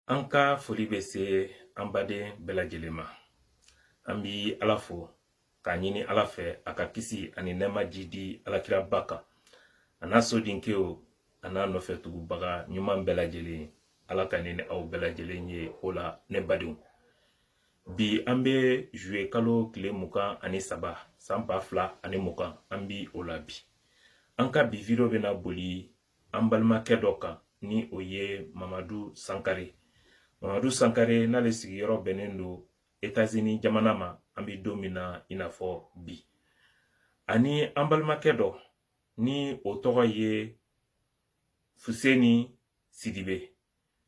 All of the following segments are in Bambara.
An ka foli bɛ se an baden bɛɛ lajɛlen ma. An bi Ala fo k'a ɲini Ala fɛ a ka kisi ani nɛɛma ji di alakiraba kan. A n'a sodenkew a n'a nɔfɛ tugubaga ɲuman bɛɛ lajɛlen. Ala ka ni aw bɛɛ lajɛlen ye o la ne badenw. Bi an bɛ juillet kalo tile 23 san 2020 an bi o la bi. An ka bi video bɛna boli an balimakɛ dɔ kan ni o ye Mamadu Sankare. Mamadu Sankare n'ale sigiyɔrɔ bɛnnen don États-Unis jamana ma an bi don min na i n'a fɔ bi. Ani an balimakɛ dɔ ni o tɔgɔ ye Fuseni Sidibe.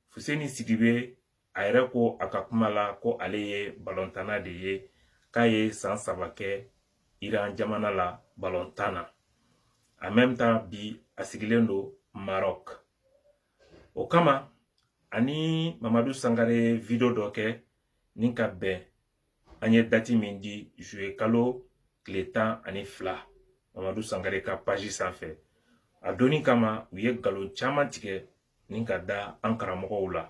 Fuseni Sidibe a yɛrɛ ko a ka kuma la ko ale ye balontanna de ye k'a ye san 3 kɛ Iran jamana la balontan na. En même temps bi a sigilen don Maroc. O kama ani Mamadu Sankare video dɔ kɛ nin ka bɛn an ye dati min di juillet kalo tile 12 Mamadu Sankare ka page sanfɛ. A doni kama u ye galon caman tigɛ nin ka da an karamɔgɔw la.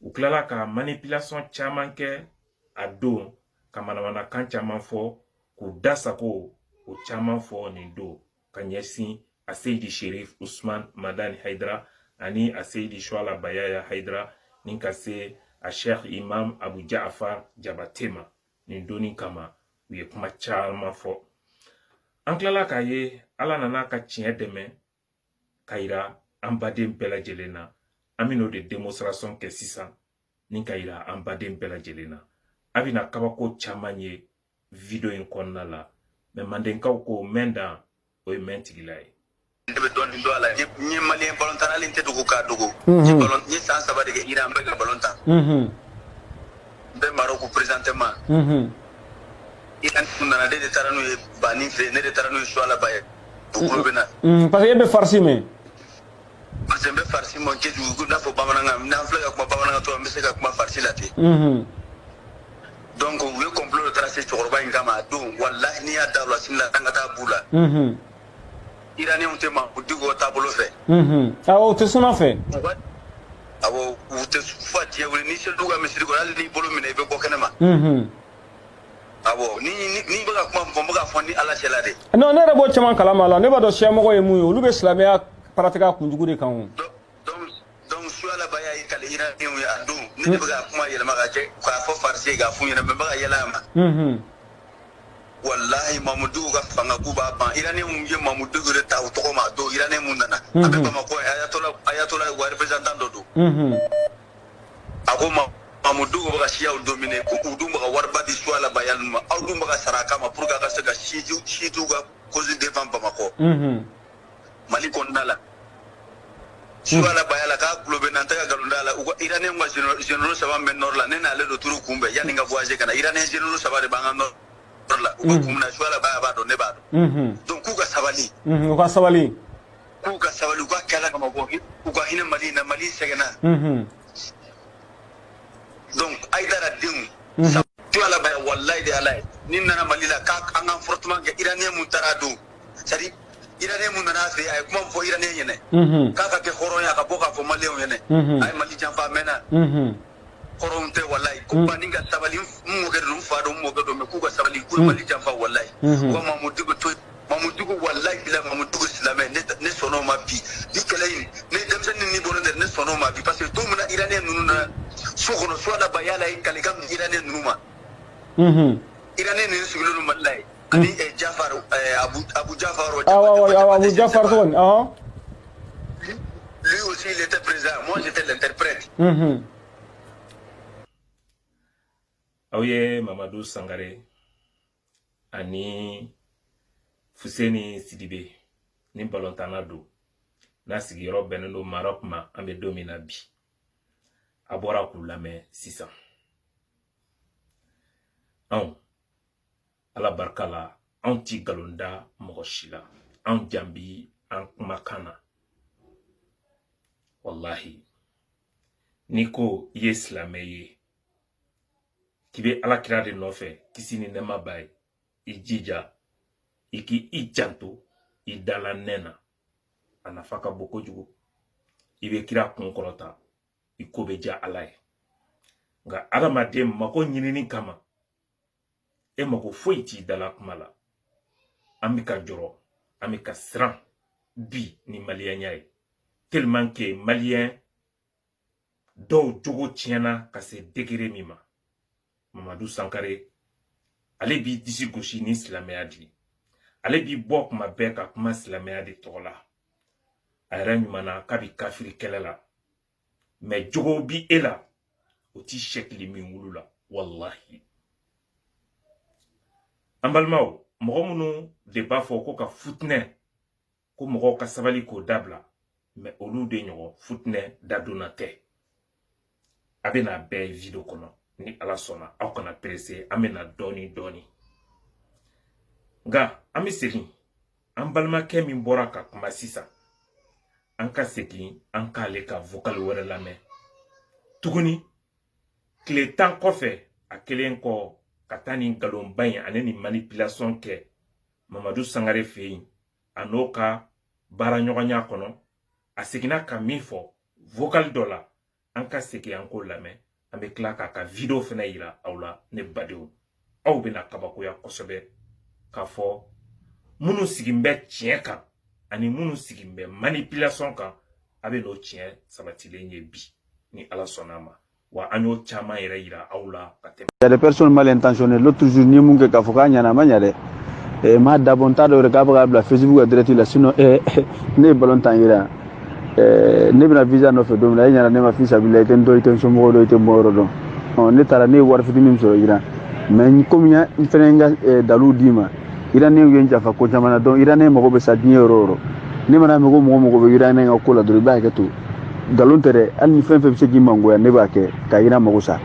U tilala ka manipulation caman kɛ a don ka manamanakan caman fɔ k'u da sago o caman fɔ nin don ka ɲɛsin a Seydi Sherif Usman Madani Haidara ani a Seydi Shuala Bayaya Haidara nin ka se a Sheikh Imam Abu Ja'far Jabate ma. Nin doni kama u ye kuma caman fɔ. An tilala k'a ye Ala nana ka tiɲɛ dɛmɛ ka yira an baden bɛɛ lajɛlen na. An bɛn'o de démonstration kɛ sisan nin ka yira an baden bɛɛ lajɛlen na. A bɛna kabako caman ye video in kɔnɔna la. Mais mandenkaw ko mɛn dan o ye mɛn tigila ye. Ne bɛ dɔɔnin dɔn a la n ye maliyɛn balontan hali n tɛ dogo k'a dogo. N ye san 3 de kɛ Iran n bɛ ka balontan. N bɛ Maroc présentement. Iran tun nana ne de taara n'u ye Bani fɛ ne de taara n'u ye Shuala Baye. O kulo bɛ na. Parce que e bɛ farsi mɛn. Parce que n bɛ farsi mɛn kojugu n'a fɔ bamanankan n'an filɛ ka kuma bamanankan tɔ an bɛ se ka kuma farsi la ten. Donc u ye complot de tracer cɛkɔrɔba in kama a don walahi n'i y'a da o la sini la an ka taa b'u la. Iranien tɛ Mamudigo taabolo fɛ. Awɔ u tɛ suna fɛ. Awɔ u tɛ fa diɲɛ wuli ni se duga misiri kɔnɔ hali n'i bolo minɛ i bɛ bɔ kɛnɛ ma. Awɔ ni bɛ ka kuma fɔ n bɛ ka fɔ ni Ala cɛla de. Non ne yɛrɛ b'o caman kalama la ne b'a dɔn siyamɔgɔ ye mun ye olu bɛ silamɛya pratique kunjugu de kan o. Donc Shuala Baye y'a kale Iranien ye a don ne de bɛ ka kuma yɛlɛma ka kɛ k'a fɔ farsi ye k'a f'u ɲɛna mɛ n bɛ ka yɛlɛ a ma. Wallahi Mamudigo ka fanga k'u b'a ban Iranien ye Mamudigo de ta o tɔgɔ ma don Iranien mun nana a bɛ Bamako Ayatollah wa représentant dɔ don. A ko Mamudigo bɛ ka siyaw dominer ko u dun bɛ ka wariba di Shuala Baye ma aw dun bɛ ka sara a kama pour que a ka se ka Chiites ka cause défendre Bamako. Mali kɔnɔna la Shuala Baye la k'a tulo bɛ n'an tɛ ka nkalon da la u ka Iranien ka généraux 3 bɛ nord la ne n'ale de turu kunbɛn yanni n ka voyager ka na Iranien généraux 3 de b'an ka nord la u ka kumuna Shuala Baye b'a dɔn ne b'a dɔn. Donc k'u ka sabali. U ka sabali. K'u ka sabali u ka kɛ Ala kama bɔ u ka hinɛ Mali in na Mali sɛgɛnna. Donc Haidara denw Shuala Baye wallahi de Ala ye ni nana Mali la k'an ka affrontement kɛ Iranien mun taara don c'est-à-dire Iranien mun nana fɛ a ye kuma fɔ Iranien ɲɛnɛ k'a ka kɛ hɔrɔn ye a ka bɔ k'a fɔ maliyɛnw ɲɛnɛ a ye Mali janfa a mɛnna. Hɔrɔnw tɛ wallahi ko bani ka sabali n mɔkɛ don n fa don n mɔkɛ don mais k'u ka sabali k'u ye Mali janfa wallahi. U ka Mamudigo to Mamudigo wallahi bila Mamudigo silamɛ ne sɔnn'o ma bi ni kɛlɛ in ne denmisɛnnin ni bɔlen tɛ ne sɔnn'o ma bi parce que don min na Iranien ninnu na so kɔnɔ Shuala Baye y'a la ye kale ka Iranien ninnu ma. Iranien ninnu sigilen don Mali la ye ani Jafar Abu Jafar. Abu Jafar tɔgɔ lui aussi il était présent moi j'étais l'interprète. Aw ye Mamadu Sankare ani Fuseni Sidibe ni balontanna don n'a sigiyɔrɔ bɛnnen don Maroc ma an bɛ don min na bi a bɔra k'u lamɛn sisan. Anw Ala barika la anw ti galon da mɔgɔ si la anw janbi an kumakan na wallahi ni ko i ye silamɛ ye k'i bɛ Alakira de nɔfɛ kisi ni nɛɛma b'a ye i jija i k'i janto i dala nɛ na a nafa ka bon kojugu i bɛ kira kun kɔrɔta i ko bɛ diya Ala ye. nga adamaden mako ɲinini kama e mako foyi t'i dala kuma la an bɛ ka jɔrɔ an bɛ ka siran bi ni maliyɛnya ye tellement que maliyɛn dɔw jogo tiɲɛna ka se degré min ma Mamadou Sankare ale b'i disi gosi ni silamɛya di ale b'i bɔ kuma bɛɛ ka kuma silamɛya de tɔgɔ la a yɛrɛ ɲumana k'a bi kafiri kɛlɛ la mais jogo bi e la o ti sɛkili min wulu la wallahi an balimaw mɔgɔ minnu de b'a fɔ ko ka futinɛ ko mɔgɔw ka sabali k'o dabila mais olu de ɲɔgɔn futinɛ dadonna tɛ a bɛna bɛɛ video kɔnɔ ni ala sɔnna aw kana presse an bɛna dɔɔni dɔɔni nka an bɛ segin an balimakɛ min bɔra ka kuma sisan an ka segin an k'ale ka vocal wɛrɛ lamɛn tuguni tile 10 kɔfɛ a kelen kɔ ka taa ni ngalonba in ani ni manipulation kɛ Mamadou Sangare fɛ yen a n'o ka baaraɲɔgɔnya kɔnɔ a seginna ka min fɔ vocal dɔ la an ka segin an k'o lamɛn an bɛ tila k'a ka video fana yira aw la ne badenw aw bɛna kabakoya kosɛbɛ k'a fɔ minnu sigin bɛ tiɲɛ kan ani minnu sigin bɛ manipulation kan a bɛ n'o tiɲɛ sabatilen ye bi ni ala sɔnna ma wa an y'o caman yɛrɛ yira aw la ka tɛmɛ. Il y a des personnes mal intentionnées l'autre jour ni mun kɛ k'a fɔ k'a ɲana ma ɲa dɛ m'a dabɔ n t'a dɔn yɛrɛ k'a bɛ k'a bila Facebook ka direct la sinon ne ye ballon tan yira ne bɛna visa nɔfɛ don min na e ɲana ne ma f'i sabila i tɛ n dɔn i tɛ n somɔgɔ dɔn i tɛ n bɔ yɔrɔ dɔn ne taara ne ye wari fitinin min sɔrɔ yira mais komi n fɛnɛ ye n ka dalilu d'i ma iranien ye n jafa ko caman na donc iranien mago bɛ sa diɲɛ yɔrɔ o yɔrɔ ne mana mɛn ko mɔgɔ mago bɛ iranien ka ko la dɔrɔn i b'a hakɛ to nkalon tɛ dɛ hali ni fɛn fɛn bɛ se k'i mangoya ne b'a kɛ ka iran mago sa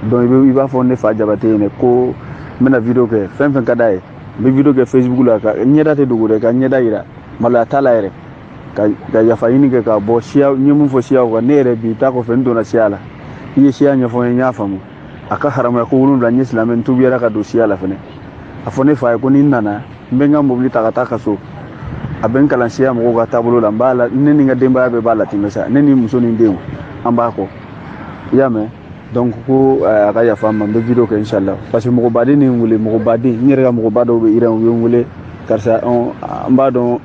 donc i b'a fɔ ne fa jabate yen ko n bɛna video kɛ fɛn fɛn ka d'a ye n bɛ video kɛ Facebook la ka ɲɛda tɛ dogo dɛ ka ɲɛda yira maloya t'a la yɛrɛ ka yafa ɲini kɛ ka bɔ siya n ye mun fɔ siyaw kan ne yɛrɛ bi t'a kɔfɛ n donna siya la i ye siya ɲɛfɔ n ye n y'a faamu a ka haramaya ko 7 n ye silamɛ n tubiyara ka don siya la fɛnɛ a fɔ ne fa ye ko ni n nana n bɛ n ka mobili ta ka taa ka so a bɛ n kalan siya mɔgɔw ka taabolo la n b'a la ne ni n ka denbaya bɛɛ b'a latimɛ sa ne ni muso ni denw an b'a kɔ i y'a mɛn donc ko a ka yafa n ma n bɛ video kɛ inshallah parce que mɔgɔ baden ne ye n wele mɔgɔ baden n yɛrɛ ka mɔgɔ ba dɔw bɛ Iran u ye n wele karisa n b'a dɔn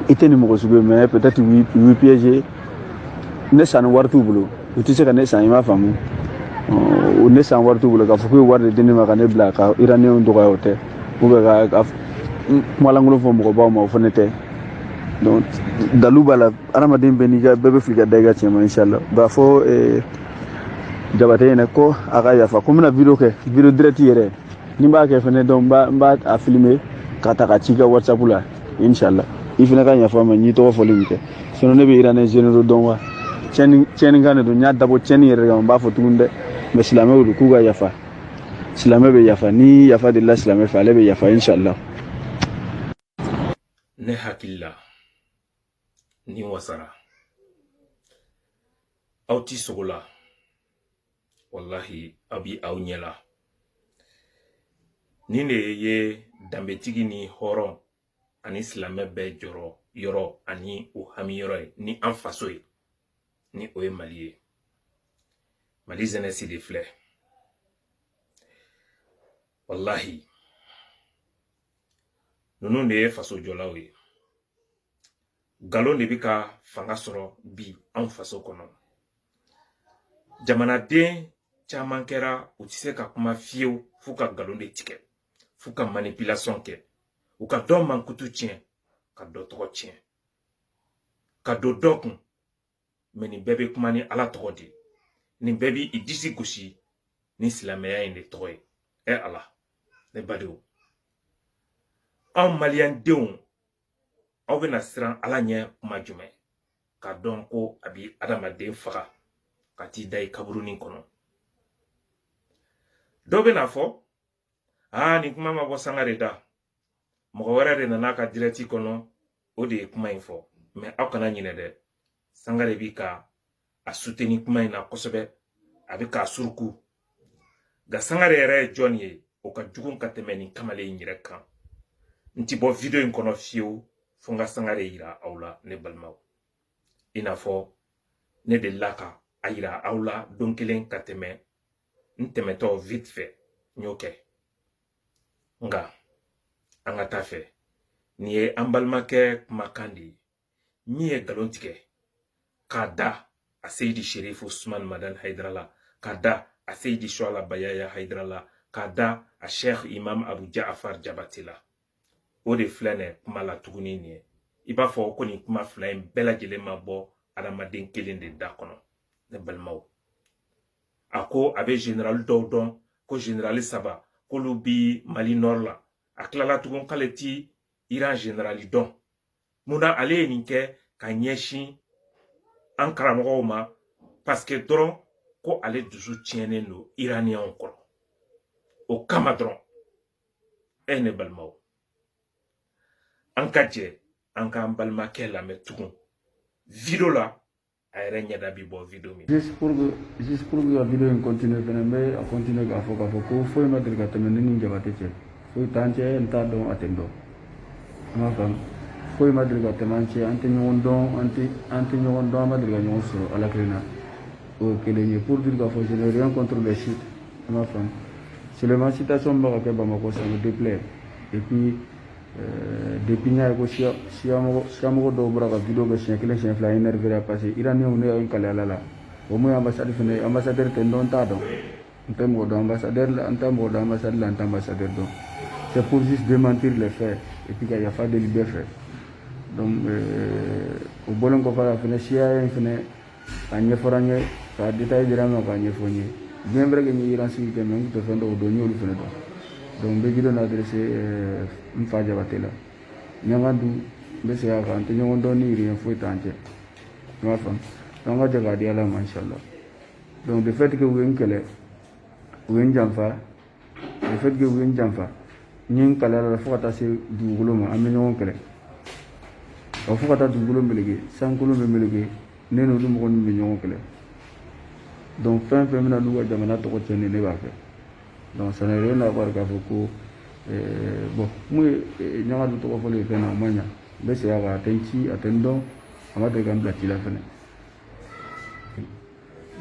i tɛ ni mɔgɔ sugu ye mais peut-être u y'i piéger ne sanni wari t'u bolo u tɛ se ka ne san i m'a faamu ne san wari t'u bolo k'a fɔ k'u ye wari de di ne ma ka ne bila ka iranien dɔgɔya o tɛ ou bien ka kuma lankolon fɔ mɔgɔbaw ma o fana tɛ donc dalu b'a la adamaden bɛɛ n'i ka bɛɛ bɛ fili ka da i ka tiɲɛ ma inshallah b'a fɔ jabate ɲɛna ko a ka yafa ko n bɛna video kɛ video direct yɛrɛ ni n b'a kɛ fɛnɛ donc n b'a a filmer ka ta ka ci i ka WhatsApp la inshallah i fana ka yafa n ma n y'i tɔgɔ fɔli min kɛ sinon ne bɛ iranien généraux dɔn wa tiɲɛni kan de don n y'a dabɔ tiɲɛni yɛrɛ kama n b'a fɔ tuguni dɛ mais silamɛw don k'u ka yafa silamɛ bɛ yafa ni yafa delila silamɛ fɛ ale bɛ yafa inshallah. Ne hakili la ni wasara aw ti sogo la wallahi aw bi aw ɲɛ la ni de ye danbetigi ni hɔrɔn ani silamɛ bɛɛ jɔrɔ yɔrɔ ani o hami yɔrɔ ye ni an faso ye ni o ye Mali ye Mali jeunesse de filɛ wallahi ninnu de ye faso jɔlaw ye galon de bɛ ka fanga sɔrɔ bi anw faso kɔnɔ jamanaden caman kɛra u tɛ se ka kuma fiyewu f'u ka galon de tigɛ f'u ka manipulation kɛ u ka dɔ mankutu tiɲɛ ka dɔ tɔgɔ tiɲɛ ka don dɔ kun mais nin bɛɛ bɛ kuma ni ala tɔgɔ de nin bɛɛ bɛ i disi gosi ni silamɛya in de tɔgɔ ye ala ne badenw anw maliyɛn denw aw bɛna siran ala ɲɛ kuma jumɛn ka dɔn ko a bi adamaden faga ka t'i da i kaburunin kɔnɔ dɔw bɛna fɔ nin kuma ma bɔ Sangare da mɔgɔ wɛrɛ de nana ka direct kɔnɔ o de ye kuma in fɔ mais aw kana ɲinɛ dɛ Sangare bi ka a soutenir kuma in na kosɛbɛ a bɛ k'a suruku nka Sangare yɛrɛ ye jɔn ye o ka jugu ka tɛmɛ nin kamalen in yɛrɛ kan n ti bɔ video in kɔnɔ fiyewu fo n ka Sangare yira aw la ne balimaw i n'a fɔ ne delila ka ayira aula don kelen ka tɛmɛ n tɛmɛtɔ vite fait n y'o kɛ nga an ka taa fɛ nin ye an balimakɛ kumakan de ye min ye galon tigɛ k'a da a Seydi Sherif Ousmane Madani Haidara la k'a da a Seydi Shuala Bayaya Haidara la k'a da a Cheikh Imam Abu Ja'far Jabate la o de filɛ nin kuma la tuguni nin ye i b'a fɔ ko nin kuma fila in bɛɛ lajɛlen ma bɔ adamaden kelen de da kɔnɔ ne balimaw a ko a bɛ général dɔw dɔn ko général saba k'olu bi Mali nord la a tilala tugun k'ale ti Iran général dɔn munna ale ye nin kɛ ka ɲɛsin an karamɔgɔw ma parce que dɔrɔn ko ale dusu tiɲɛnen don iraniyɛnw kɔrɔ o kama dɔrɔn ne balimaw an ka jɛ an k'an balimakɛ lamɛn tugun video la a yɛrɛ ɲɛda bi bɔ video min juste pour que ka video in continue fɛnɛ n bɛ a continue k'a fɔ ko foyi ma deli ka tɛmɛ ne ni Jabate cɛ foyi t'an cɛ n t'a dɔn a tɛ n dɔn i m'a faamu foyi ma deli ka tɛmɛ an cɛ an tɛ ɲɔgɔn dɔn an ma deli ka ɲɔgɔn sɔrɔ ala kelen na o ye kelen ye pour dire k'a fɔ je n'ai rien contre les chiites i m'a faamu seulement citation min bɛ ka kɛ Bamako ça me déplaît et puis depuis n y'a ye ko siyamɔgɔ dɔw bɔra ka video kɛ siɲɛ kelen siɲɛ fila a énervé parce que iraniyɛnw ne y'o kale ala la o mun ye ambassade fɛnɛ ye ambassadeur tɛ n dɔn n t'a dɔn n tɛ mɔgɔ dɔn ambassadeur la n tɛ mɔgɔ dɔn ambassade la n tɛ ambassadeur dɔn c'est pour juste démentir les faits et puis ka yafa deli bɛɛ fɛ donc o bɔlen kɔfɛ la fɛnɛ siya in fɛnɛ a ɲɛfɔra n ye k'a détail dira n ma k'a ɲɛfɔ n ye bien vrai que n ye Iran sigi kɛ mais n tun tɛ fɛn dɔw dɔn n y'olu fɛnɛ dɔn donc n bɛ video adressé n fa Jabate la ɲanga du n bɛ segin a kan n tɛ ɲɔgɔn dɔn ni rien foyi t'an cɛ i m'a faamu donc an ka jɛ k'a di ala ma inchallah donc de fait que u ye n kɛlɛ u ye n janfa de fait que u ye n janfa n ye n kale ala la fo ka taa se dugukolo ma an bɛ ɲɔgɔn kɛlɛ fo ka taa dugukolo meleke sankolon bɛ meleke ne n'olu mɔgɔ ninnu bɛ ɲɔgɔn kɛlɛ donc fɛn fɛn bɛna n'u ka jamana tɔgɔ tiɲɛ ne b'a kɛ donc ça n'a rien à voir k'a fɔ ko bon mun ye ɲaga du tɔgɔ fɔli ye fɛn na o ma ɲa n bɛ segin a kan a tɛ n ci a tɛ n dɔn a ma deli ka n bila ci la fɛnɛ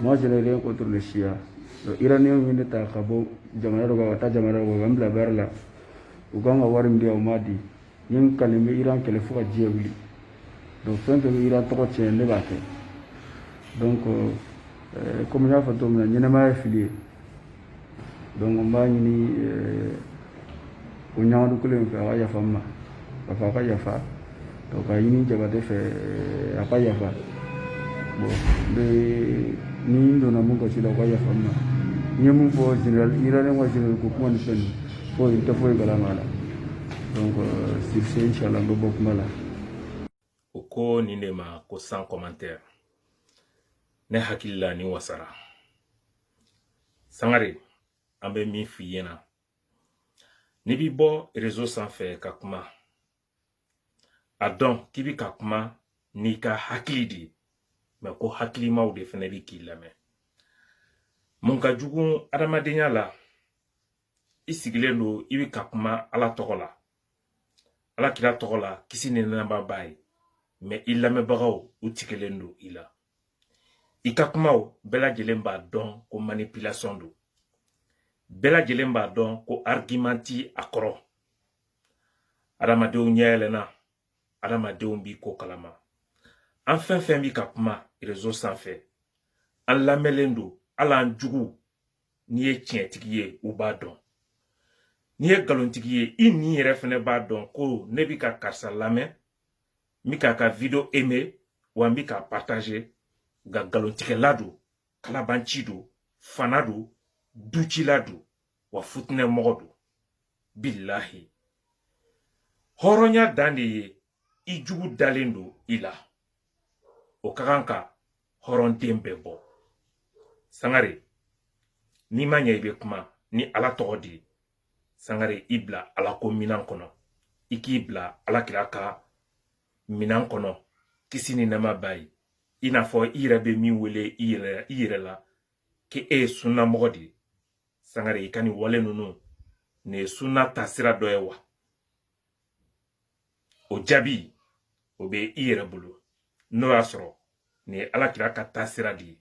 moi je n'ai rien contre les chiites iraniyɛnw ye ne ta ka bɔ jamana dɔ kan ka taa jamana dɔ kan ka n bila baara la u kan ka wari min di yan u m'a di n ye n kale n bɛ Iran kɛlɛ fo ka diɲɛ wuli donc fɛn fɛn bɛ Iran tɔgɔ tiɲɛ ne b'a kɛ donc comme n y'a fɔ cogo min na ɲɛnɛmaya ye fili ye donc n b'a ɲini o ɲagadu kelen fɛ a ka yafa n ma k'a fɔ a ka yafa donc k'a ɲini Jabate fɛ a ka yafa bon ni n donna mun kasi la o ka yafa n ma n ye mun fɔ général iranien ka général ko kuma ni fɛn nin foyi n tɛ foyi kalama a la donc sur ce inchallah n bɛ bɔ kuma la o ko nin de ma ko sans commentaire ne hakili la ni wasara Sangare an bɛ min f'i ɲɛna n'i bi bɔ réseau sanfɛ ka kuma a dɔn k'i bi ka kuma n'i ka hakili de mais ko hakilimaw de fɛnɛ bi k'i lamɛn mun ka jugu adamadenya la i sigilen don i bi ka kuma ala tɔgɔ la ala kira tɔgɔ la kisi ni nɛɛma b'a ye mais i lamɛnbagaw u tigɛlen don i la i ka kumaw bɛɛ lajɛlen b'a dɔn ko manipulation don bɛɛ lajɛlen b'a dɔn ko argument ti a kɔrɔ adamadenw ɲɛɛlɛnna adamadenw b'i ko kalama an fɛn fɛn bi ka kuma réseau sanfɛ an lamɛnlen don ala an jugu n'i ye tiɲɛtigi ye u b'a dɔn n'i ye galontigi ye i ni yɛrɛ fɛnɛ b'a dɔn ko ne bi ka karisa lamɛn n bi ka ka video aimer wa n bi ka partager nka galontigɛla don kalabanci don fana don ducila don wa futinɛmɔgɔ don bilahi hɔrɔnya dan de ye i jugu dalen don i la o ka kan ka hɔrɔnden bɛɛ bɔ Sangare n'i ma ɲɛ i bɛ kuma ni ala tɔgɔ de Sangare i bila ala ko minan kɔnɔ i k'i bila ala kira ka minan kɔnɔ kisi ni nɛɛma b'a ye i n'a fɔ i yɛrɛ bɛ min wele i yɛrɛ la k'e ye sunnamɔgɔ de ye Sangare i ka nin wale ninnu nin ye sunna taasira dɔ ye wa o jaabi o bɛ i yɛrɛ bolo n'o y'a sɔrɔ nin ye ala kira ka taasira de ye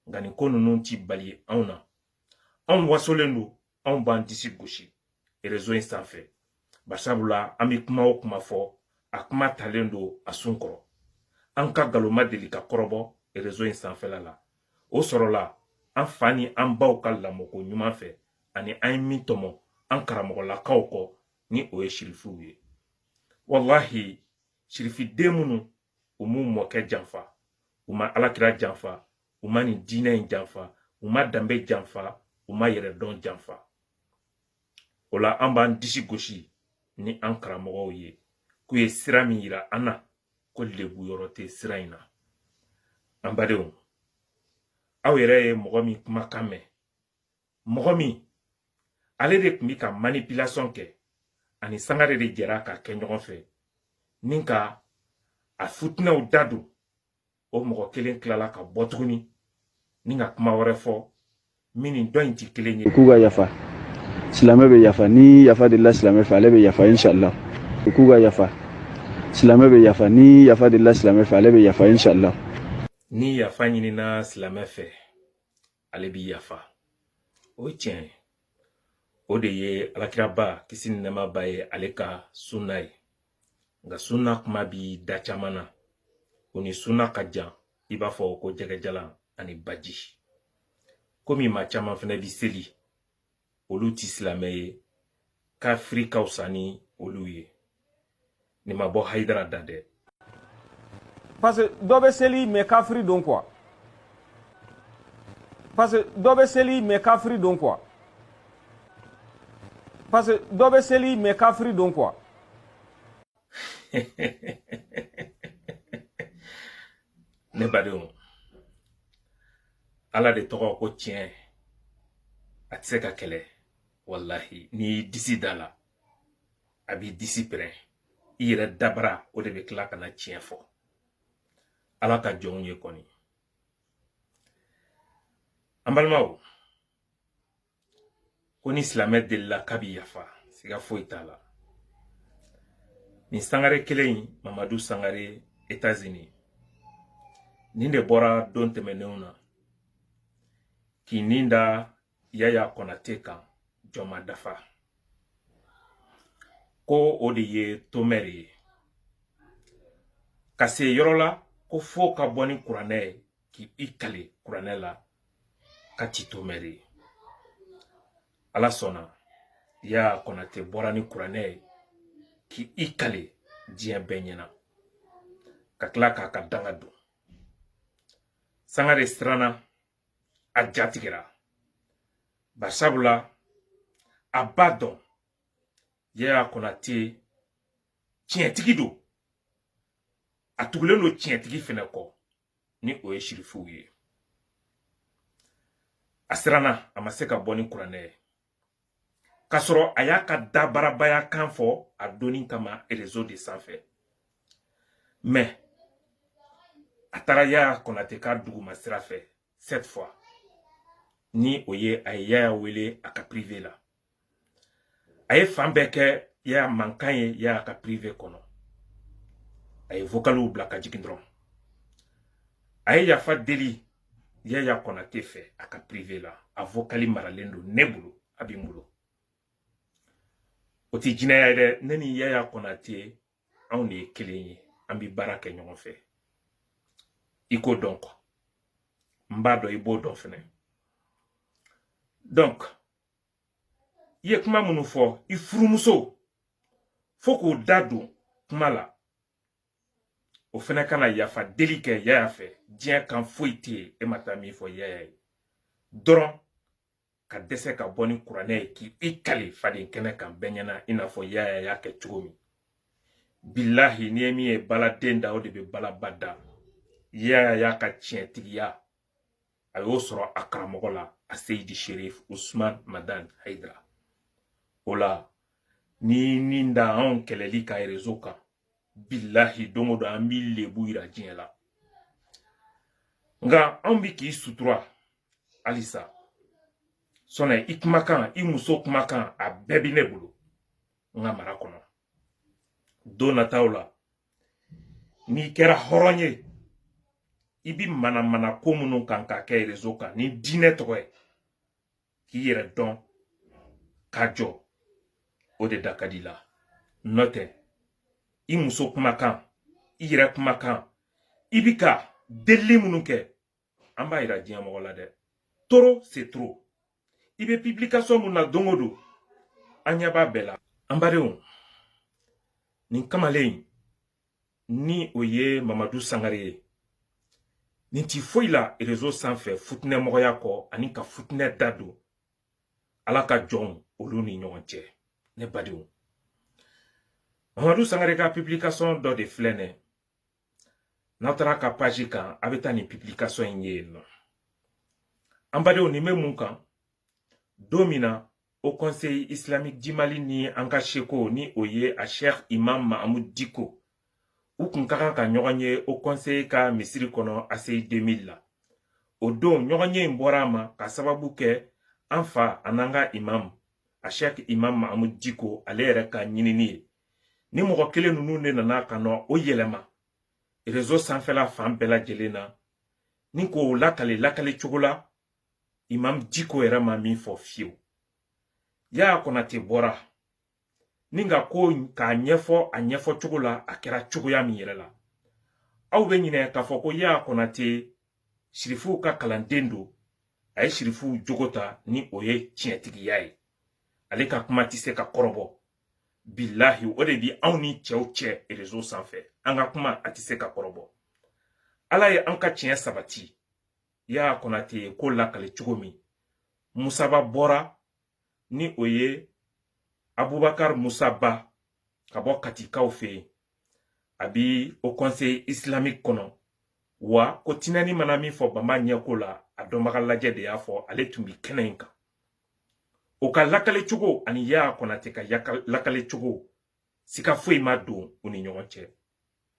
nka nin ko ninnu ti bali anw na anw wasolen don anw b'an disi gosi réseau in sanfɛ barisabula an bɛ kuma o kuma fɔ a kuma talen don a sun kɔrɔ an ka galoma deli ka kɔrɔbɔ réseau in sanfɛla la o sɔrɔla an fa ni an baw ka lamɔko ɲuman fɛ ani an ye min tɔmɔ an karamɔgɔlakaw kɔ ni o ye sirifiw ye wallahi sirifiden minnu u m'u mɔkɛ janfa u ma alakira janfa u ma nin diinɛ in janfa u ma danbe janfa u ma yɛrɛdɔn janfa o la an b'an disi gosi ni an karamɔgɔw ye k'u ye sira min yira an na ko lebu yɔrɔ tɛ sira in na an badenw aw yɛrɛ ye mɔgɔ min kumakan mɛn mɔgɔ min ale de tun bɛ ka manipulation kɛ ani Sangare de jɛra ka kɛ ɲɔgɔn fɛ ni ka a futinɛw da don o mɔgɔ kelen tilala ka bɔ tuguni ni ka kuma wɛrɛ fɔ min ni dɔ in ti kelen ye k'u ka yafa silamɛ bɛ yafa ni yafa de la silamɛ fɛ ale bɛ yafa inshallah k'u ka yafa silamɛ bɛ yafa ni yafa de la silamɛ fɛ ale bɛ yafa inshallah ni yafa ɲinina silamɛ fɛ ale bi yafa o ye tiɲɛ ye o de ye alakiraba kisi ni nɛɛma b'a ye ale ka sunna ye nka sunna kuma bi da caman na o ni sunna ka jan i b'a fɔ ko jɛgɛjalan ani baji komi maa caman fana bi seli olu ti silamɛ ye kafiri ka fisa ni olu ye ni ma bɔ Hayidara da dɛ parce que dɔ bɛ seli mais kafiri don quoi parce que dɔ bɛ seli mais kafiri don quoi parce que dɔ bɛ seli mais kafiri don quoi ne badenw ala de tɔgɔ ko tiɲɛ a tɛ se ka kɛlɛ wallahi ni disi da la a b'i disi pɛrɛn i yɛrɛ dabara o de bɛ tila ka na tiɲɛ fɔ ala ka jɔnw ye kɔni an balimaw ko ni silamɛ delila k'a bi yafa siga foyi t'a la nin Sangare kelen in Mamadu Sangare États-Unis nin de bɔra don tɛmɛnenw na k'i nin da Yaya Konate kan jɔnma dafa ko o de ye tomɛri ye ka se yɔrɔ la ko fo ka bɔ ni kuranɛ ye k'i kale kuranɛ la ka ti tomɛri ye ala sɔnna Yaya Konate bɔra ni kuranɛ ye k'i kale diɲɛ bɛɛ ɲɛna ka tila k'a ka danga don Sangare siranna a jatigɛra barisabula a b'a dɔn Yaya Konate tiɲɛtigi don a tugulen don tiɲɛtigi fɛnɛ kɔ ni o ye sirifiw ye a siranna a ma se ka bɔ ni kuranɛ ye k'a sɔrɔ a y'a ka dabarabaya kan fɔ a donni kama réseau de sanfɛ mais a taara Yaya Konate ka duguma sira fɛ cette fois ni o ye a ye Yaya wele a ka privé la a ye fan bɛɛ kɛ Yaya mankan ye Yaya ka privé kɔnɔ a ye vocaliw bila ka jigin dɔrɔn a ye yafa deli Yaya Konate fɛ a ka privé la a vocali maralen don ne bolo a bɛ n bolo o ti jinɛya ye dɛ ne ni Yaya Konate anw de ye kelen ye an bɛ baara kɛ ɲɔgɔn fɛ i k'o dɔn quoi n b'a dɔn i b'o dɔn fɛnɛ donc i ye kuma minnu fɔ i furumuso fo k'o da don kuma la o fɛnɛ kana yafa deli kɛ Yaya fɛ diɲɛ kan foyi tɛ yen e ma taa min fɔ Yaya ye dɔrɔn ka dɛsɛ ka bɔ ni kuranɛ ye k'i kale faden kɛnɛ kan bɛɛ ɲɛna i n'a fɔ Yaya y'a kɛ cogo min billahi ni ye min ye baladen da o de bɛ balaba da Yaya y'a ka tiɲɛtigiya a y'o sɔrɔ a karamɔgɔ la a Seydi Sherif Usman Madan Hayidara o la ni nin da anw kɛlɛli ka réseau kan billahi don o don an b'i lebu yira diɲɛ la nka anw bi k'i sutura halisa sɔnna i kumakan i muso kumakan a bɛɛ bi ne bolo n ka mara kɔnɔ don nataw la n'i kɛra hɔrɔn ye ibi mana ko minnu kan ka kɛ réseau kan ni diinɛ tɔgɔ ye k'i yɛrɛ dɔn ka jɔ o de da ka di la n'o tɛ i muso kumakan i yɛrɛ kumakan i bi ka delili minnu kɛ an b'a yira diɲɛ mɔgɔ la dɛ trop c'est trop i bɛ publication mun na don o don an ɲɛ b'a bɛɛ la an badenw nin kamalen ni o ye Mamadu Sangare ye nin ti foyi la réseau sanfɛ futinɛ mɔgɔya kɔ ani ka futinɛ da don ala ka jɔnw olu ni ɲɔgɔn cɛ ne badenw Mamadu Sangare ka publication dɔ de filɛ nɛ n'aw taara ka page kan a bɛ taa nin publication in ye yen nɔ an badenw nin bɛ mun kan don min na au conseil islamique du Mali ni an ka seko ni o ye a Cheikh Imam Mahamoud Diko u kun ka kan ka ɲɔgɔn ye au conseil ka misiri kɔnɔ ACI 2000 la o don ɲɔgɔn ye in bɔra a ma ka sababu kɛ an fa an'an ka imam a Cheikh Imam Mahamoud Diko ale yɛrɛ ka ɲinini ye ni mɔgɔ kelen ninnu de nana ka nɔ o yɛlɛma réseau sanfɛla fan bɛɛ lajɛlen na ni k'o lakale cogo la Imam Diko yɛrɛ ma min fɔ fiyewu Yaya Konate bɔra ni ka ko k'a ɲɛfɔ a ɲɛfɔ cogo la a kɛra cogoya min yɛrɛ la aw bɛ ɲinɛ k'a fɔ ko Yaya Konate sirifuw ka kalanden don a ye sirifuw jogo ta ni o ye tiɲɛtigiya ye ale ka kuma tɛ se ka kɔrɔbɔ bilahi o de bi anw ni cɛw cɛ réseau sanfɛ an ka kuma a tɛ se ka kɔrɔbɔ ala ye an ka tiɲɛ sabati Yaya Konate ye ko lakale cogo min Musaba bɔra ni o ye Abubakar Musaba ka bɔ Katikaw fɛ yen a bi au conseil islamique kɔnɔ wa ko tinani mana min fɔ Bamba ɲɛko la a dɔnbaga lajɛ de y'a fɔ ale tun bi kɛnɛ in kan o ka lakale cogo ani Yaya Konate ka lakale cogo sika foyi ma don u ni ɲɔgɔn cɛ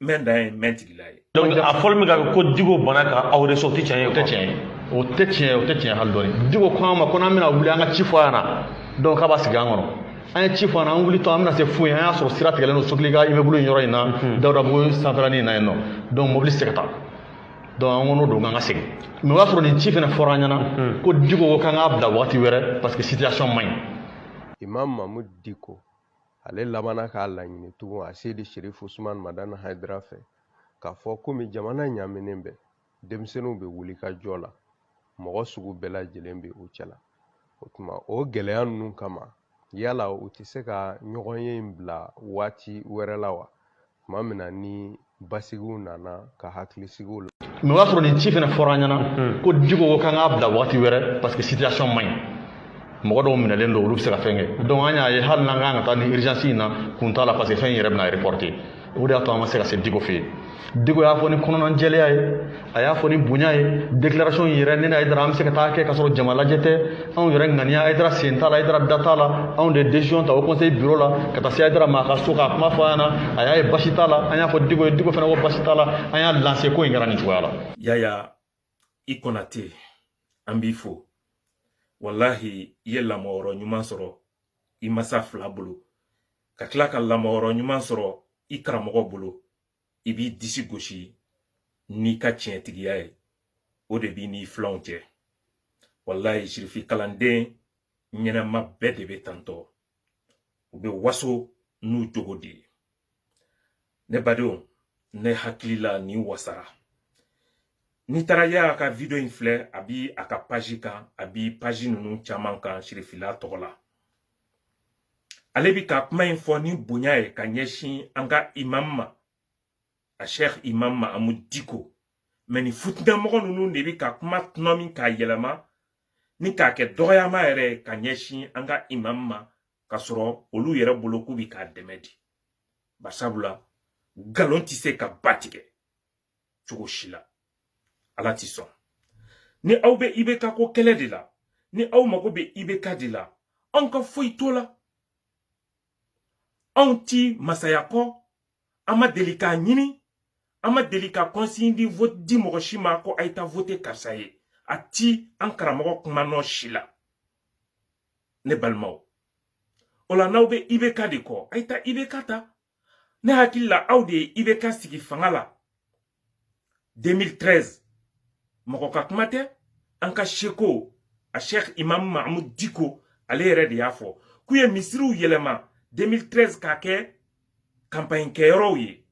mɛn dan ye mɛn tigila ye donc a fɔli min ka ko Diko bana ka aw réseau tɛ tiɲɛ ye o tɛ tiɲɛ ye o tɛ tiɲɛ hali dɔɔni Diko ko an ma ko n'an bɛna wuli an ka ci fɔ a ɲɛna donc k'a b'a sigi an kɔnɔ an ye ci fɔ an na an wulitɔ an bɛna se fu ye an y'a sɔrɔ sira tigɛlen don Sokili ka immeuble in yɔrɔ in na Dawudabugu sanfɛlanin in na yen nɔ donc mobili tɛ se ka taa donc an ko n'o don k'an ka segin mais o y'a sɔrɔ nin ci fana fɔra an ɲɛna ko Diko ko k'an k'a bila waati wɛrɛ parce que situation man ɲi. Imam Mahamoud Diko ale labanna k'a laɲini tugun a Seydi Sherifu Usumani Madani Hayidara fɛ k'a fɔ komi jamana ɲaminen bɛ denmisɛnninw bɛ wuli ka jɔ la mɔgɔ sugu bɛɛ lajɛlen bɛ u cɛla o tuma o gɛlɛya ninnu kama yala u tɛ se ka ɲɔgɔn ye in bila waati wɛrɛ la wa tuma min na ni basigiw nana ka hakilisigiw la. mais o y'a sɔrɔ nin ci fana fɔra an ɲɛna ko Diko ko k'an k'a bila waati wɛrɛ parce que situation man ɲi mɔgɔ dɔw minɛlen don olu bɛ se ka fɛn kɛ donc an y'a ye hali n'an kan ka taa ni urgence in na kun t'a la parce que fɛn in yɛrɛ bɛna reporter o de y'a to an ma se ka se Diko fɛ yen Diko y'a fɔ ni kɔnɔna jɛlenya ye a y'a fɔ ni bonya ye déclaration in yɛrɛ ne ni Hayidara an bɛ se ka taa kɛ k'a sɔrɔ jama lajɛ tɛ anw yɛrɛ ŋaniya Hayidara sen t'a la Hayidara da t'a la anw de décision ta au conseil bureau la ka taa se Hayidara ma a ka so k'a kuma fɔ a ɲɛna a y'a ye basi t'a la an y'a fɔ Diko ye Diko fana ko basi t'a la an y'a lancer ko in kɛra nin cogoya la. Yaya i Konate an b'i fo wallahi i ye lamɔyɔrɔ ɲuman sɔrɔ i masa fila bolo ka tila ka lamɔyɔrɔ ɲuman sɔrɔ i karamɔgɔ bolo i b'i disi gosi n'i ka tiɲɛtigiya ye o de b'i n'i filanw cɛ wallahi sirifi kalanden ɲɛnɛma bɛɛ de bɛ tantɔ u bɛ waso n'u jogo de ye ne badenw ne hakili la ni wasara ni taara Yaya ka video in filɛ a bi a ka page kan a bi page ninnu caman kan sirifila tɔgɔ la ale bi ka kuma in fɔ ni bonya ye ka ɲɛsin an ka imam ma a Cheikh Imam Mahamoud Diko mais ni futinɛmɔgɔ ninnu de bi ka kuma tuma min k'a yɛlɛma ni k'a kɛ dɔgɔyama yɛrɛ ka ɲɛsin an ka imam ma ka sɔrɔ olu yɛrɛ bolo k'u bi k'a dɛmɛ di barisabula nkalon tɛ se ka ba tigɛ cogo si la ala tɛ sɔn ni aw bɛ IBK ko kɛlɛ de la ni aw mago bɛ IBK de la anw ka foyi t'o la anw ti masaya kɔ an ma deli k'a ɲini an ma deli ka consigne di vote di mɔgɔ si ma ko a ye taa vote karisa ye a ti an karamɔgɔ kuma nɔ si la ne balimaw o la n'aw bɛ IBK de kɔ a ye taa IBK ta ne hakili la aw de ye IBK sigi fanga la 2013 mɔgɔ ka kuma tɛ an ka seko a Sheikh Imam Mahmoud Diko ale yɛrɛ de y'a fɔ k'u ye misiriw yɛlɛma 2013 k'a kɛ campagne kɛyɔrɔw ye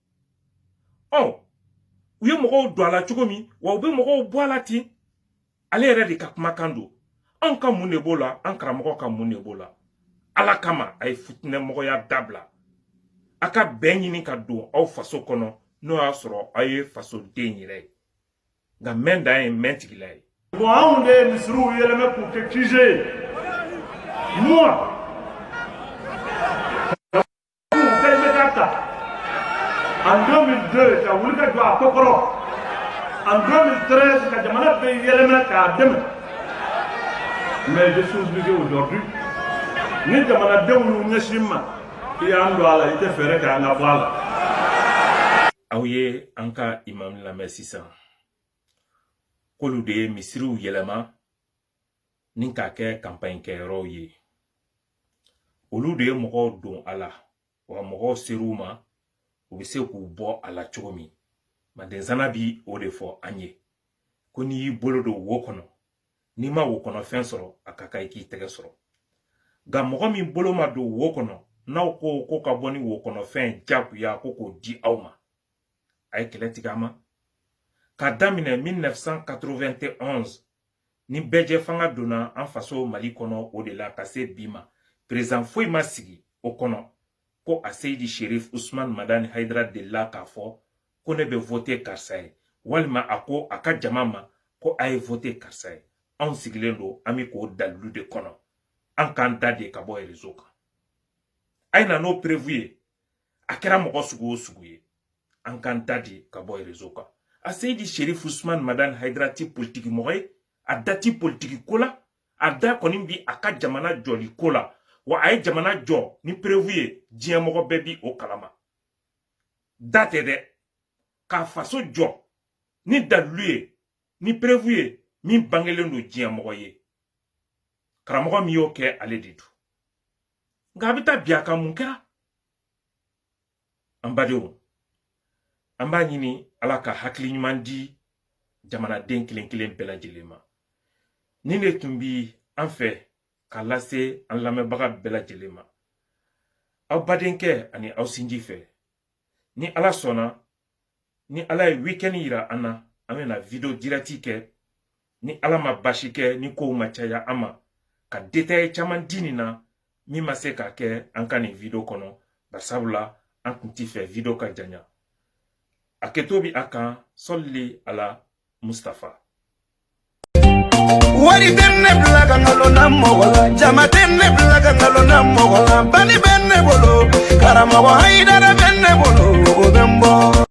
u ye mɔgɔw don a la cogo min wa u bɛ mɔgɔw bɔ a la ten ale yɛrɛ de ka kumakan don an ka mun de b'o la an karamɔgɔ ka mun de b'o la ala kama a ye fitinɛmɔgɔya dabila a ka bɛn ɲini ka don aw faso kɔnɔ n'o y'a sɔrɔ aw ye fasoden yɛrɛ ye nka mɛn dan ye mɛn tigila ye. Bon anw de ye misiriw yɛlɛmɛ k'u kɛ QG ye moi en 2002 ka wuli ka jɔ a kokɔrɔ en 2013 ka jamana bɛɛ yɛlɛmɛ k'a dɛmɛ mais je suis obligé aujourd'hui ni jamanadenw y'u ɲɛsin ma i y'an don a la i tɛ fɛɛrɛ kɛ an ka bɔ a la. aw ye an ka imam lamɛn sisan k'olu de ye misiriw yɛlɛma ni k'a kɛ campagne kɛyɔrɔw ye olu de ye mɔgɔw don a la wa mɔgɔw ser'u ma u bɛ se k'u bɔ a la cogo min madensana bi o de fɔ an ye ko n'i y'i bolo don wo kɔnɔ n'i ma wo kɔnɔ fɛn sɔrɔ a ka kan i k'i tɛgɛ sɔrɔ nka mɔgɔ min bolo ma don wo kɔnɔ n'aw ko ka bɔ ni wo kɔnɔ fɛn jagoya ko k'o di aw ma a ye kɛlɛ tigɛ a ma k'a daminɛ 1991 ni bɛɛjɛ fanga donna an faso Mali kɔnɔ o de la ka se bi ma président foyi ma sigi o kɔnɔ ko a Seydi Sherif Ousmane Madani Haidara delila k'a fɔ ko ne bɛ voter karisa ye walima a ko a ka jama ma ko a ye voter karisa ye anw sigilen don an bɛ k'o dalilu de kɔnɔ an k'an da de ka bɔ réseau kan a ye na n'o prévu ye a kɛra mɔgɔ sugu o sugu ye an k'an da de ka bɔ réseau kan a Seydi Sherif Ousmane Madani Haidara ti politique mɔgɔ ye a da ti politique ko la a da kɔni bi a ka jamana jɔli ko la wa a ye jamana jɔ ni prévu ye diɲɛ mɔgɔ bɛɛ bi o kalama da tɛ dɛ k'a faso jɔ ni dalilu ye ni prévu ye min bangelen don diɲɛ mɔgɔ ye karamɔgɔ min y'o kɛ ale de do nka a bɛ taa bi a kan mun kɛra an badenw an b'a ɲini ala ka hakili ɲuman di jamanaden kelen kelen bɛɛ lajɛlen ma ni ne tun bi an fɛ k'a lase an lamɛnbaga bɛɛ lajɛlen ma aw badenkɛ ani aw sinji fɛ ni ala sɔnna ni ala ye weekend yira an na an bɛna video direct kɛ ni ala ma basi kɛ ni kow ma caya an ma ka détail caman di nin na min ma se ka kɛ an ka nin video kɔnɔ barisabula an kun ti fɛ video ka janya a kɛto bi a kan sɔlili ala Mustafa wari den ne bila ka ngalo na mogola jama den ne bila ka ngalo na mogola bani ben ne bolo karamɔgɔ Haidara ben ne bolo o bɛ n bɔ